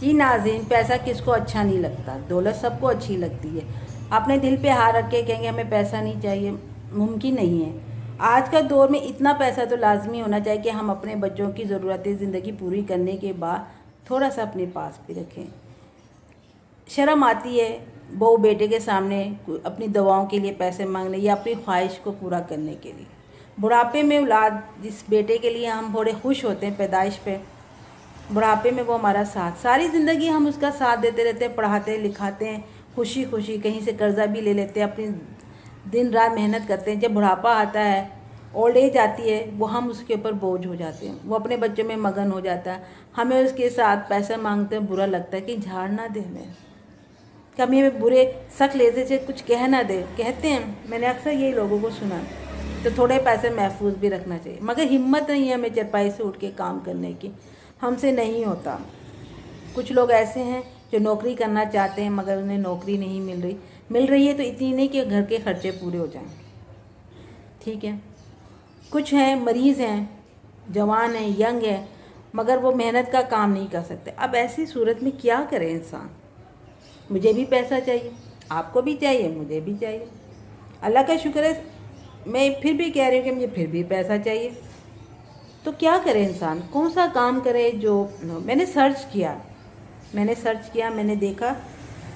जी नाज़रीन, पैसा किसको अच्छा नहीं लगता, दौलत सबको अच्छी लगती है। अपने दिल पे हाथ रख के कहेंगे हमें पैसा नहीं चाहिए, मुमकिन नहीं है। आज का दौर में इतना पैसा तो लाजमी होना चाहिए कि हम अपने बच्चों की ज़रूरतें ज़िंदगी पूरी करने के बाद थोड़ा सा अपने पास भी रखें। शर्म आती है बहू बेटे के सामने अपनी दवाओं के लिए पैसे मांगने या अपनी ख्वाहिश को पूरा करने के लिए। बुढ़ापे में औलाद जिस बेटे के लिए हम बड़े खुश होते हैं पैदाइश पे, बुढ़ापे में वो हमारा साथ, सारी ज़िंदगी हम उसका साथ देते रहते हैं, पढ़ाते लिखाते हैं, खुशी खुशी कहीं से कर्जा भी ले लेते हैं, अपनी दिन रात मेहनत करते हैं। जब बुढ़ापा आता है, ओल्ड एज आती है, वो हम उसके ऊपर बोझ हो जाते हैं, वो अपने बच्चों में मगन हो जाता है। हमें उसके साथ पैसा मांगते हैं, बुरा लगता है कि झाड़ ना दे हमें, कभी हमें बुरे शक लेते से कुछ कह ना दे, कहते हैं। मैंने अक्सर यही लोगों को सुना। तो थोड़े पैसे महफूज भी रखना चाहिए, मगर हिम्मत नहीं है हमें चरपाई से उठ के काम करने की, हमसे नहीं होता। कुछ लोग ऐसे हैं जो नौकरी करना चाहते हैं मगर उन्हें नौकरी नहीं मिल रही है तो इतनी नहीं कि घर के खर्चे पूरे हो जाएं, ठीक है। कुछ हैं मरीज़ हैं, जवान हैं, यंग हैं, मगर वो मेहनत का काम नहीं कर सकते। अब ऐसी सूरत में क्या करे इंसान? मुझे भी पैसा चाहिए, आपको भी चाहिए, मुझे भी चाहिए। अल्लाह का शुक्र है, मैं फिर भी कह रही हूँ कि मुझे फिर भी पैसा चाहिए। तो क्या करे इंसान, कौन सा काम करे? जो मैंने सर्च किया, मैंने देखा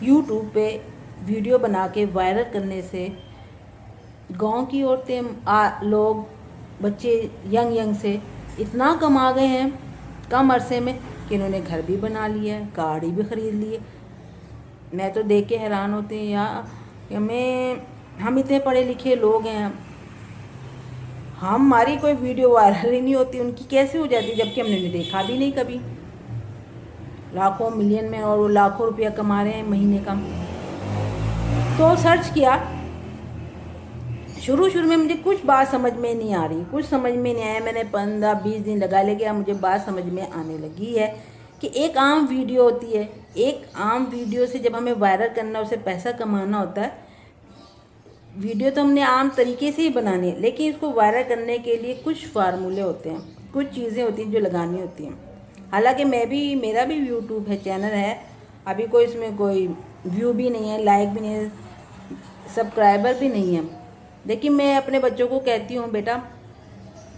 यूट्यूब पे वीडियो बना के वायरल करने से गांव की औरतें, लोग, बच्चे यंग से इतना कमा गए हैं कम अरसे में कि इन्होंने घर भी बना लिया है, गाड़ी भी ख़रीद ली है। मैं तो देख के हैरान होती हूँ यार, हम इतने पढ़े लिखे लोग हैं, हमारी कोई वीडियो वायरल ही नहीं होती, उनकी कैसे हो जाती, जबकि हमने देखा भी नहीं कभी। लाखों मिलियन में, और वो लाखों रुपया कमा रहे हैं महीने का। तो सर्च किया, शुरू में मुझे कुछ बात समझ में नहीं आ रही, कुछ समझ में नहीं आया। मैंने 15-20 दिन लगा ले गया, मुझे बात समझ में आने लगी है कि एक आम वीडियो होती है, एक आम वीडियो से जब हमें वायरल करना, उसे पैसा कमाना होता है। वीडियो तो हमने आम तरीके से ही बनानी है, लेकिन इसको वायरल करने के लिए कुछ फार्मूले होते हैं, कुछ चीज़ें होती हैं जो लगानी होती हैं। हालांकि मेरा भी यूट्यूब है, चैनल है, अभी कोई इसमें कोई व्यू भी नहीं है, लाइक भी नहीं है, सब्सक्राइबर भी नहीं है, लेकिन मैं अपने बच्चों को कहती हूँ बेटा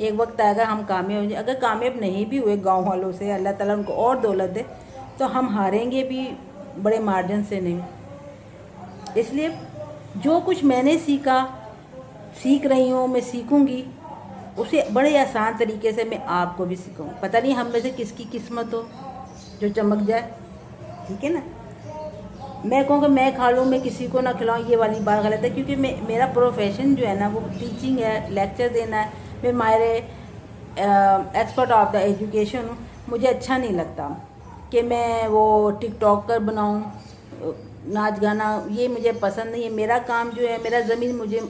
एक वक्त आएगा हम कामयाब हो जाए। अगर कामयाब नहीं भी हुए गांव वालों से, अल्लाह ताला उनको और दौलत दे, तो हम हारेंगे भी बड़े मार्जिन से नहीं। इसलिए जो कुछ मैंने सीख रही हूँ, मैं सीखूँगी उसे बड़े आसान तरीके से मैं आपको भी सिखाऊँ। पता नहीं हम में से किसकी किस्मत हो जो चमक जाए, ठीक है ना। मैं कहूँगा मैं खा लूँ, मैं किसी को ना खिलाऊँ, ये वाली बात गलत है, क्योंकि मेरा प्रोफेशन जो है ना वो टीचिंग है, लेक्चर देना है। मैं मायरे एक्सपर्ट ऑफ द एजुकेशन हूँ। मुझे अच्छा नहीं लगता कि मैं वो टिकटॉकर बनाऊँ, नाच गाना, ये मुझे पसंद नहीं है। मेरा काम जो है, मेरा ज़मीन मुझे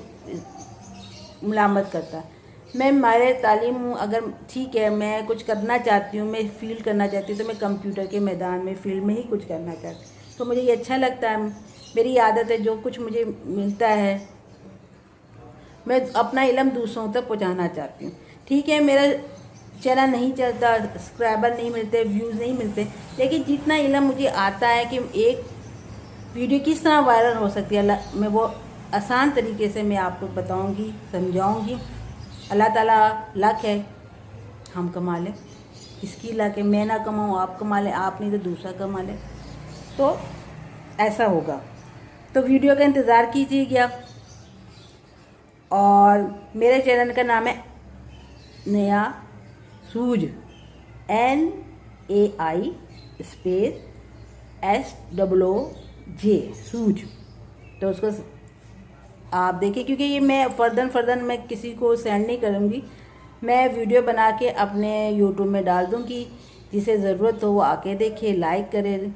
मुलामत करता है। मैं माहिर तालीम हूँ, अगर ठीक है मैं कुछ करना चाहती हूँ, मैं फील्ड करना चाहती हूँ, तो मैं कंप्यूटर के मैदान में फील्ड में ही कुछ करना चाहती हूँ। तो मुझे ये अच्छा लगता है, मेरी आदत है, जो कुछ मुझे मिलता है मैं अपना इल्म दूसरों तक पहुँचाना चाहती हूँ। ठीक है, मेरा चैनल नहीं चलता, सब्सक्राइबर नहीं मिलते, व्यूज़ नहीं मिलते, लेकिन जितना इल्म मुझे आता है कि एक वीडियो किस तरह वायरल हो सकती है, मैं वो आसान तरीके से मैं आपको बताऊंगी, समझाऊंगी। अल्लाह ताला लक है हम कमा लें, किसकी लक है मैं ना कमाऊँ आप कमा लें, आप नहीं तो दूसरा कमा लें, तो ऐसा होगा। तो वीडियो का इंतज़ार कीजिएगा। और मेरे चैनल का नाम है नया सूझ, NAI स्पेस SOOJ सूझ। तो उसको आप देखिए, क्योंकि ये मैं फर्दन मैं किसी को सेंड नहीं करूँगी, मैं वीडियो बना के अपने यूट्यूब में डाल दूँगी। जिसे ज़रूरत हो वो आके देखे, लाइक करे,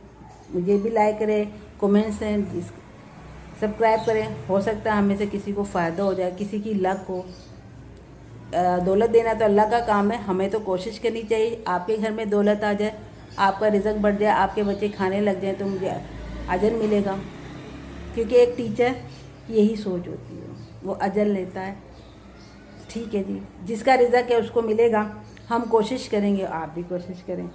मुझे भी लाइक करे, कमेंट्स हैं, सब्सक्राइब करें। हो सकता है हमें से किसी को फ़ायदा हो जाए, किसी की लक हो। दौलत देना तो अल्लाह का काम है, हमें तो कोशिश करनी चाहिए आपके घर में दौलत आ जाए, आपका रिज़्क बढ़ जाए, आपके बच्चे खाने लग जाएं, तो मुझे अजर मिलेगा। क्योंकि एक टीचर यही सोच होती है, वो अजर लेता है। ठीक है जी, जिसका रिज़्क है उसको मिलेगा। हम कोशिश करेंगे, आप भी कोशिश करें।